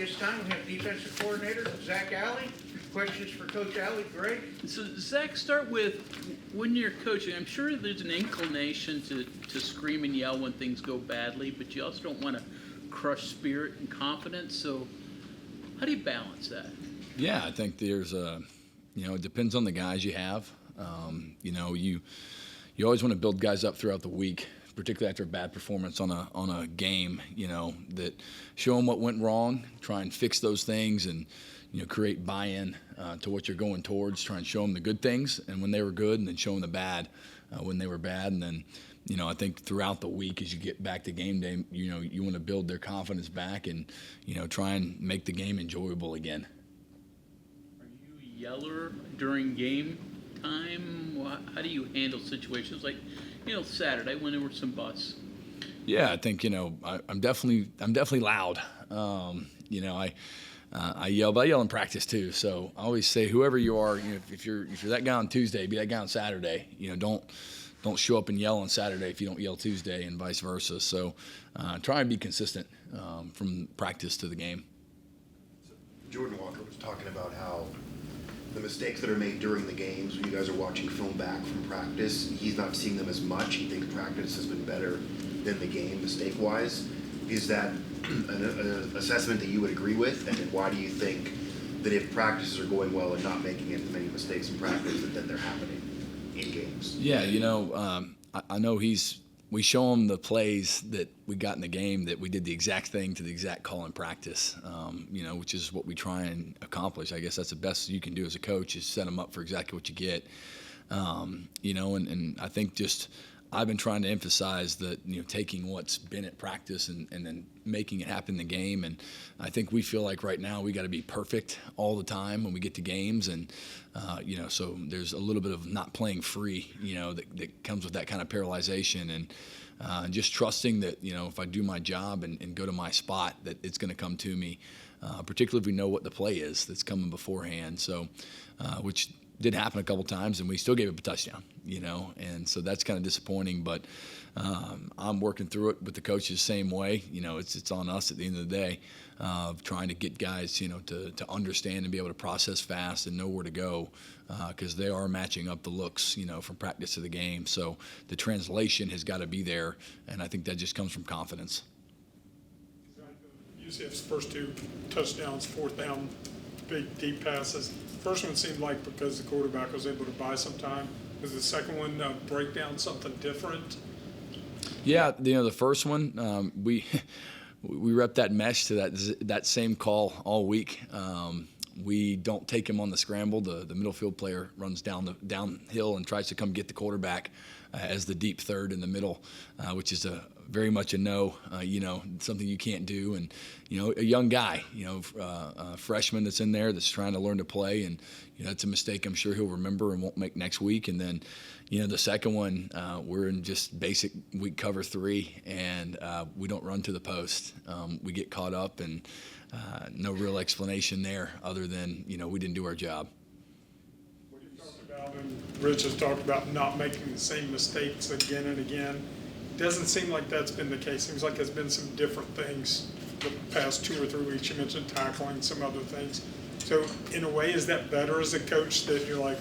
This time we have defensive coordinator Zac Alley. Questions for Coach Alley, Greg? So, Zach, start with when you're coaching. I'm sure there's an inclination to scream and yell when things go badly, but you also don't want to crush spirit and confidence. So, how do you balance that? Yeah, I think there's it depends on the guys you have. You always want to build guys up throughout the week, particularly after a bad performance on a game. That show them what went wrong, try and fix those things, and create buy-in to what you're going towards. Try and show them the good things, and when they were good, and then show them the bad when they were bad. And then, I think throughout the week, as you get back to game day, you want to build their confidence back, and try and make the game enjoyable again. Are you a yeller during game time? How do you handle situations like, Saturday when there were some busts? Yeah, I think I'm definitely loud. I yell, but I yell in practice too. So I always say, whoever you are, if you're that guy on Tuesday, be that guy on Saturday. Don't show up and yell on Saturday if you don't yell Tuesday, and vice versa. So try and be consistent from practice to the game. Jordan Walker was talking about how the mistakes that are made during the games, when you guys are watching film back from practice, he's not seeing them as much. He thinks practice has been better than the game, mistake-wise. Is that an assessment that you would agree with? And then why do you think that if practices are going well and not making as many mistakes in practice, that then they're happening in games? Yeah, I know we show him the plays that we got in the game that we did the exact thing to the exact call in practice, which is what we try and accomplish. I guess that's the best you can do as a coach, is set them up for exactly what you get. And I think just I've been trying to emphasize that, taking what's been at practice and then making it happen in the game. And I think we feel like right now we got to be perfect all the time when we get to games. And, so there's a little bit of not playing free, that comes with that kind of paralyzation. And just trusting that, if I do my job and go to my spot, that it's going to come to me, particularly if we know what the play is that's coming beforehand. So, which did happen a couple times, and we still gave up a touchdown, and so that's kind of disappointing. But I'm working through it with the coaches the same way. It's on us at the end of the day, of trying to get guys, to understand and be able to process fast and know where to go, because they are matching up the looks, from practice to the game. So the translation has got to be there, and I think that just comes from confidence. UCF's first two touchdowns, fourth down, big deep passes. First one seemed like because the quarterback was able to buy some time. Was the second one break down something different? Yeah, the first one, we rep that mesh to that same call all week. We don't take him on the scramble. The middle field player runs downhill and tries to come get the quarterback as the deep third in the middle, which is very much a no, something you can't do. And, a young guy, a freshman that's in there that's trying to learn to play. And, that's a mistake I'm sure he'll remember and won't make next week. And then, the second one, we're in just basic weak cover 3, and we don't run to the post. We get caught up, and no real explanation there other than, we didn't do our job. What you talked about, and Rich has talked about not making the same mistakes again and again. Doesn't seem like that's been the case. Seems like there's been some different things the past 2 or 3 weeks. You mentioned tackling, some other things. So in a way, is that better as a coach, that you're like,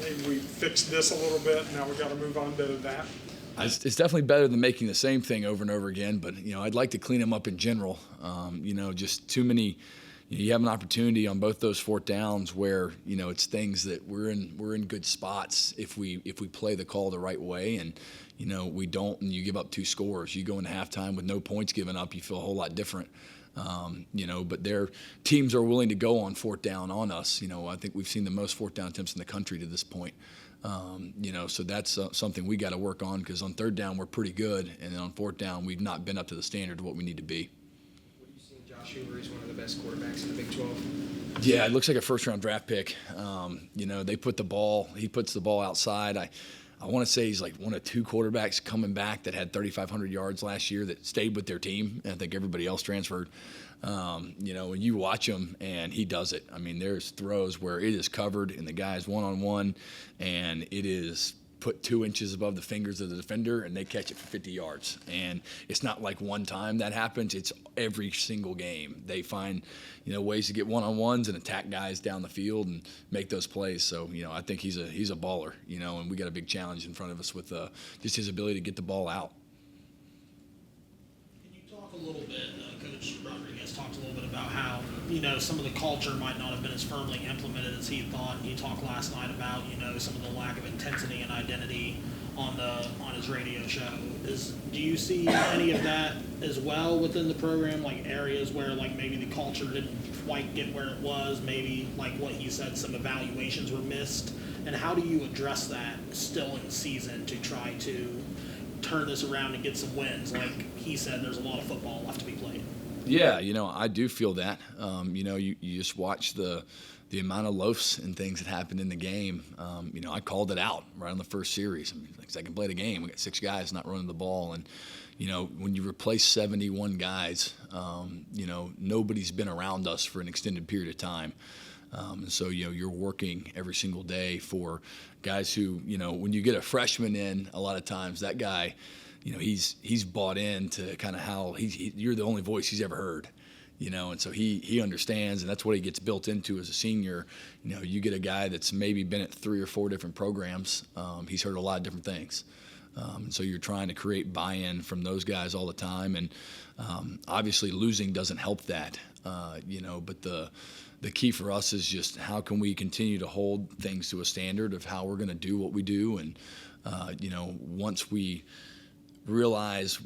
hey, we fixed this a little bit, now we got to move on to that? It's definitely better than making the same thing over and over again, but, I'd like to clean them up in general. Just too many. You have an opportunity on both those fourth downs where, it's things that we're in good spots if we play the call the right way, and, we don't, and you give up 2 scores. You go into halftime with no points given up, you feel a whole lot different. But their teams are willing to go on fourth down on us. I think we've seen the most fourth down attempts in the country to this point. So that's something we got to work on, because on third down we're pretty good, and then on fourth down we've not been up to the standard of what we need to be. What do you see in Josh Hoover? He's one of the best quarterbacks in the Big 12. Yeah, it looks like a first-round draft pick. He puts the ball outside. I want to say he's like one of 2 quarterbacks coming back that had 3,500 yards last year that stayed with their team. I think everybody else transferred. When you watch him, and he does it. I mean, there's throws where it is covered and the guy's one-on-one, and it is put 2 inches above the fingers of the defender and they catch it for 50 yards. And it's not like one time that happens. It's every single game. They find, ways to get one-on-ones and attack guys down the field and make those plays. So, I think he's a baller, and we got a big challenge in front of us with just his ability to get the ball out. Can you talk a little bit, Coach Rodriguez talked a little bit about how, some of the culture might not have been as firmly implemented as he thought. You talked last night about, some of the lack of intensity and identity on his radio show. Do you see any of that as well within the program, like areas where like maybe the culture didn't quite get where it was, maybe like what he said, some evaluations were missed? And how do you address that still in the season to try to turn this around and get some wins? Like he said, there's a lot of football left to be played. Yeah, I do feel that. You just watch the amount of loafs and things that happened in the game. I called it out right on the first series. Second play of the game, we got 6 guys not running the ball. And, when you replace 71 guys, nobody's been around us for an extended period of time. And so, you're working every single day for guys who, when you get a freshman in, a lot of times that guy, he's bought into kind of how you're the only voice he's ever heard, and so he understands, and that's what he gets built into as a senior. You get a guy that's maybe been at 3 or 4 different programs. He's heard a lot of different things. And so you're trying to create buy-in from those guys all the time. And obviously losing doesn't help that, but the key for us is just how can we continue to hold things to a standard of how we're going to do what we do. And, once we realize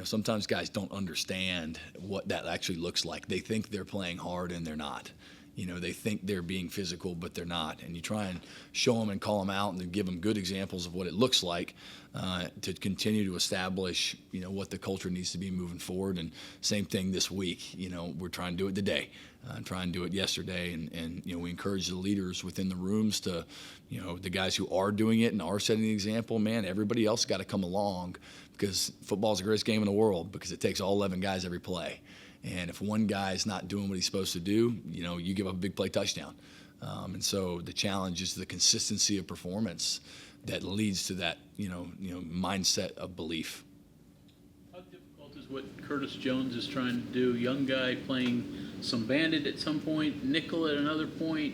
sometimes guys don't understand what that actually looks like. They think they're playing hard and they're not. They think they're being physical, but they're not. And you try and show them and call them out and give them good examples of what it looks like to continue to establish, what the culture needs to be moving forward. And same thing this week. We're trying to do it today, try and do it yesterday. And we encourage the leaders within the rooms to, the guys who are doing it and are setting the example, man, everybody else got to come along because football is the greatest game in the world because it takes all 11 guys every play. And if one guy's not doing what he's supposed to do, you give up a big play touchdown. And so the challenge is the consistency of performance that leads to that, mindset of belief. How difficult is what Curtis Jones is trying to do? Young guy playing some bandit at some point, nickel at another point.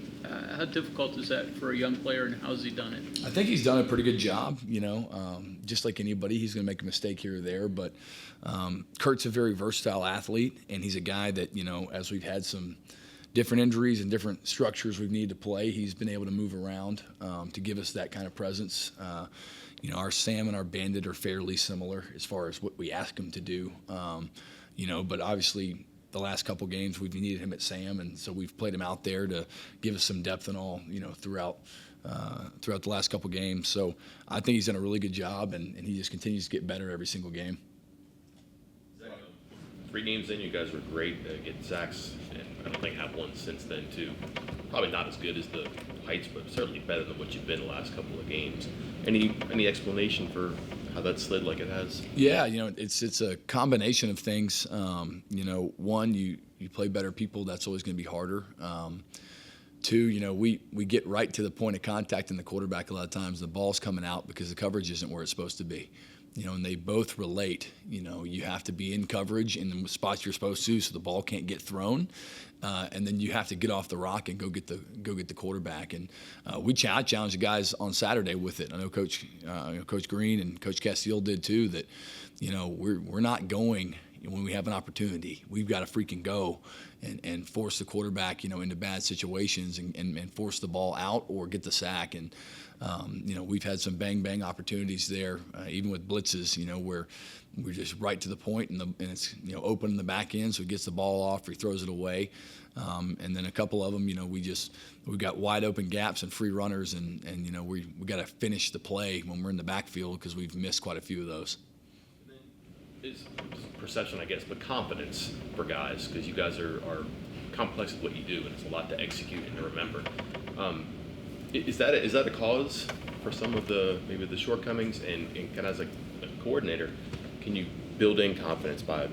How difficult is that for a young player, and how's he done it? I think he's done a pretty good job. Just like anybody, he's going to make a mistake here or there. But Kurt's a very versatile athlete, and he's a guy that, as we've had some different injuries and different structures we've needed to play, he's been able to move around to give us that kind of presence. Our Sam and our Bandit are fairly similar as far as what we ask him to do. But obviously the last couple games we've needed him at Sam, and so we've played him out there to give us some depth and all, throughout the last couple games. So I think he's done a really good job, and he just continues to get better every single game. 3 games in, you guys were great against Zac's, and I don't think have one since then too. Probably not as good as the Heights, but certainly better than what you've been the last couple of games. Any explanation for how that slid like it has? Yeah, it's a combination of things. One, you play better people, that's always going to be harder. 2, we get right to the point of contact in the quarterback a lot of times. The ball's coming out because the coverage isn't where it's supposed to be. And they both relate. You have to be in coverage in the spots you're supposed to, so the ball can't get thrown, and then you have to get off the rock and go get the quarterback. And I challenged the guys on Saturday with it. I know Coach Green and Coach Castile did too. That we're not going when we have an opportunity. We've got to freaking go and force the quarterback into bad situations and force the ball out or get the sack. And we've had some bang opportunities there, even with blitzes, where we're just right to the point and it's, open in the back end. So he gets the ball off or he throws it away. And then a couple of them, we've got wide open gaps and free runners and we got to finish the play when we're in the backfield because we've missed quite a few of those. Is perception, I guess, but confidence for guys, because you guys are complex at what you do and it's a lot to execute and to remember. Is that a cause for some of maybe the shortcomings, and kind of as a coordinator, can you build in confidence by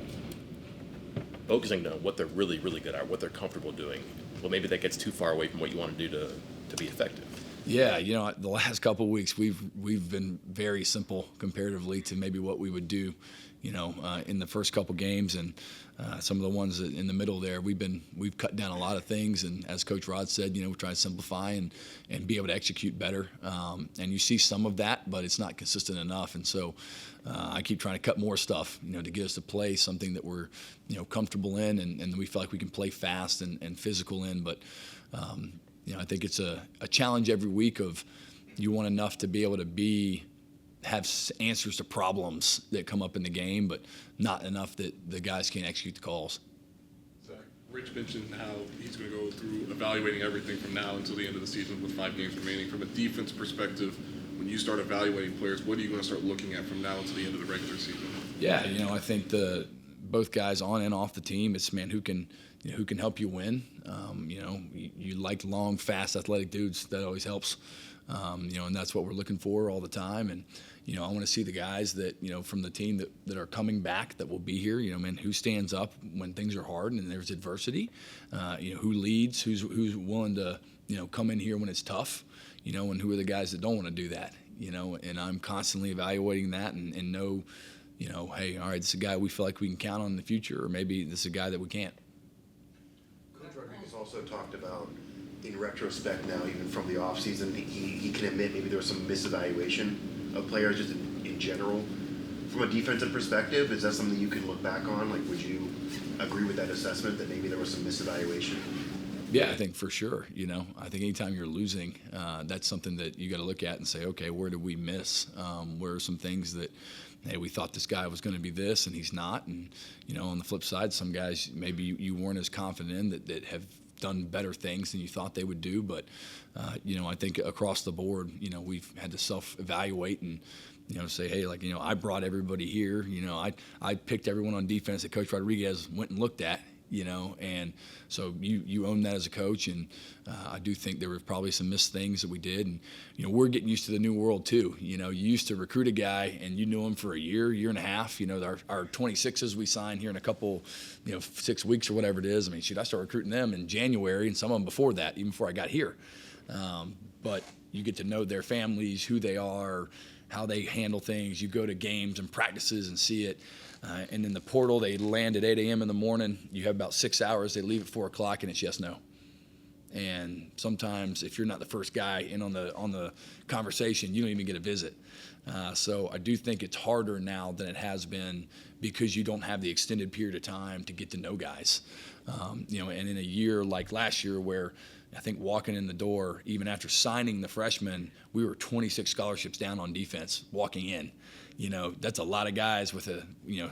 focusing on what they're really, really good at, what they're comfortable doing? Well, maybe that gets too far away from what you want to do to be effective. Yeah, the last couple of weeks we've been very simple comparatively to maybe what we would do, in the first couple games, and some of the ones in the middle there we've cut down a lot of things, and as Coach Rod said, we're trying to simplify and be able to execute better, and you see some of that, but it's not consistent enough, and so I keep trying to cut more stuff, to get us to play something that we're comfortable in, and we feel like we can play fast and physical in, but. I think it's a challenge every week of you want enough to be able to have answers to problems that come up in the game, but not enough that the guys can't execute the calls. Zach, Rich mentioned how he's going to go through evaluating everything from now until the end of the season with 5 games remaining. From a defense perspective, when you start evaluating players, what are you going to start looking at from now until the end of the regular season? Yeah, I think both guys on and off the team, it's who can help you win. You like long, fast, athletic dudes. That always helps. And that's what we're looking for all the time. And I want to see the guys that from the team that are coming back that will be here. Who stands up when things are hard and there's adversity. Who leads, who's willing to come in here when it's tough. And who are the guys that don't want to do that. And I'm constantly evaluating that and know. Hey, all right, this is a guy we feel like we can count on in the future, or maybe this is a guy that we can't. Coach Rodriguez also talked about, in retrospect now, even from the offseason, he can admit maybe there was some misevaluation of players just in general. From a defensive perspective, is that something you can look back on? Like, would you agree with that assessment that maybe there was some misevaluation? Yeah, I think for sure. I think anytime you're losing, that's something that you got to look at and say, okay, where did we miss? Where are some things that, hey, we thought this guy was going to be this and he's not. And, on the flip side, some guys maybe you weren't as confident in that have done better things than you thought they would do. But, I think across the board, we've had to self-evaluate and, say, hey, I brought everybody here. I picked everyone on defense that Coach Rodriguez went and looked at. And so you own that as a coach, and I do think there were probably some missed things that we did, and we're getting used to the new world too. You used to recruit a guy and you knew him for a year and a half. Our 26s we signed here in a couple, 6 weeks or whatever it is. I mean, shoot, I started recruiting them in January, and some of them before that, even before I got here. But you get to know their families, who they are, how they handle things. You go to games and practices and see it. And in the portal, they land at 8 a.m. in the morning. You have about 6 hours. They leave at 4 o'clock, and it's yes, no. And sometimes, if you're not the first guy in on the conversation, you don't even get a visit. So I do think it's harder now than it has been because you don't have the extended period of time to get to know guys. And in a year like last year, where I think walking in the door, even after signing the freshmen, we were 26 scholarships down on defense walking in. That's a lot of guys with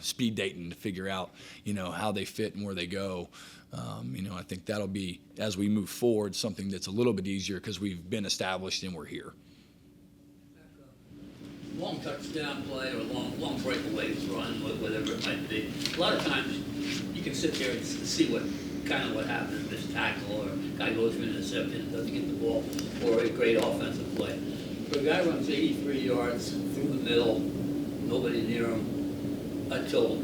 speed dating to figure out, how they fit and where they go. I think that'll be, as we move forward, something that's a little bit easier because we've been established and we're here. Long touchdown play or long breakaways run, whatever it might be. A lot of times you can sit there and see what happens, this tackle, or a guy goes for an interception and doesn't get the ball, or a great offensive play. But a guy runs 83 yards through the middle, nobody near him, until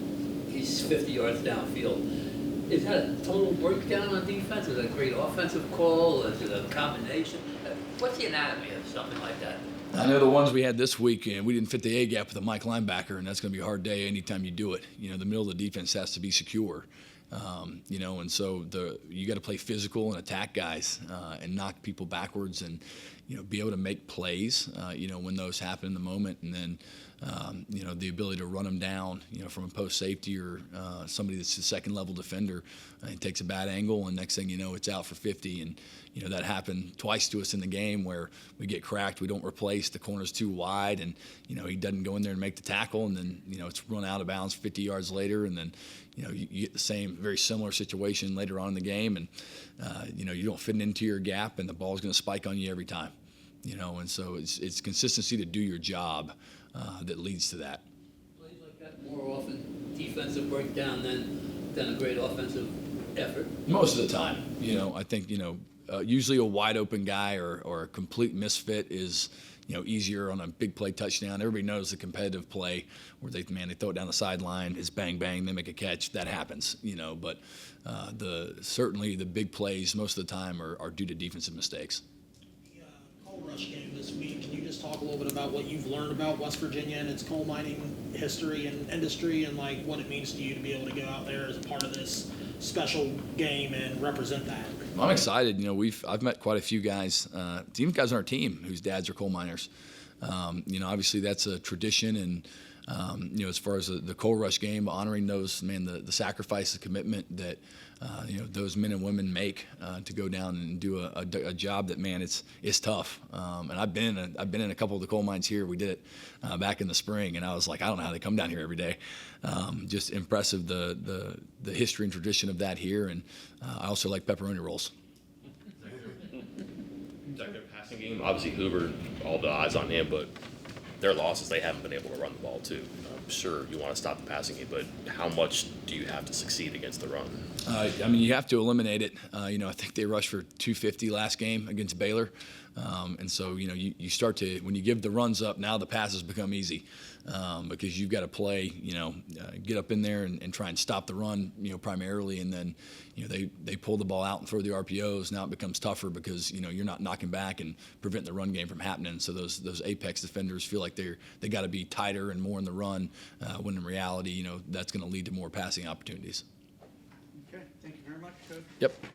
he's 50 yards downfield. Is that a total breakdown on defense? Is it a great offensive call? Is it a combination? What's the anatomy of something like that? I know the ones we had this week, and we didn't fit the A gap with a Mike linebacker, and that's going to be a hard day anytime you do it. The middle of the defense has to be secure. And so you got to play physical and attack guys and knock people backwards and, be able to make plays, when those happen in the moment. And then, the ability to run them down, from a post safety or somebody that's a second level defender and takes a bad angle. And next thing you know, it's out for 50. And, that happened twice to us in the game where we get cracked. We don't replace. The corner's too wide. And, he doesn't go in there and make the tackle. And then, it's run out of bounds 50 yards later. And then, you get the same, very similar situation later on in the game. And, you don't fit into your gap and the ball's going to spike on you every time. And so it's consistency to do your job that leads to that. Plays like that more often, defensive breakdown than a great offensive effort. Most of the time, I think, usually a wide open guy or a complete misfit is, easier on a big play touchdown. Everybody knows the competitive play where they throw it down the sideline, it's bang, bang, they make a catch. That happens, but certainly the big plays most of the time are due to defensive mistakes. Cole Rush rush game this week. Can you just talk a little bit about what you've learned about West Virginia and its coal mining history and industry, and like what it means to you to be able to go out there as a part of this special game and represent that? I'm excited. I've met quite a few guys, even guys on our team whose dads are coal miners. Obviously that's a tradition, and as far as the coal rush game, honoring those, the sacrifice, the commitment that those men and women make to go down and do a job that, it's tough. And I've been in a couple of the coal mines here. We did it back in the spring, and I was like, I don't know how they come down here every day. Just impressive the history and tradition of that here, and I also like pepperoni rolls. Zach, their passing game, obviously Hoover, all the eyes on him, but their losses, they haven't been able to run the ball too. Sure, you want to stop the passing game, but how much do you have to succeed against the run? You have to eliminate it. I think they rushed for 250 last game against Baylor. And so, you start to, when you give the runs up, now the passes become easy because you've got to play, get up in there and try and stop the run, primarily. And then, they pull the ball out and throw the RPOs. Now it becomes tougher because, you're not knocking back and preventing the run game from happening. So those apex defenders feel like they got to be tighter and more in the run when in reality, that's going to lead to more passing opportunities. Okay, thank you very much, Coach. Yep.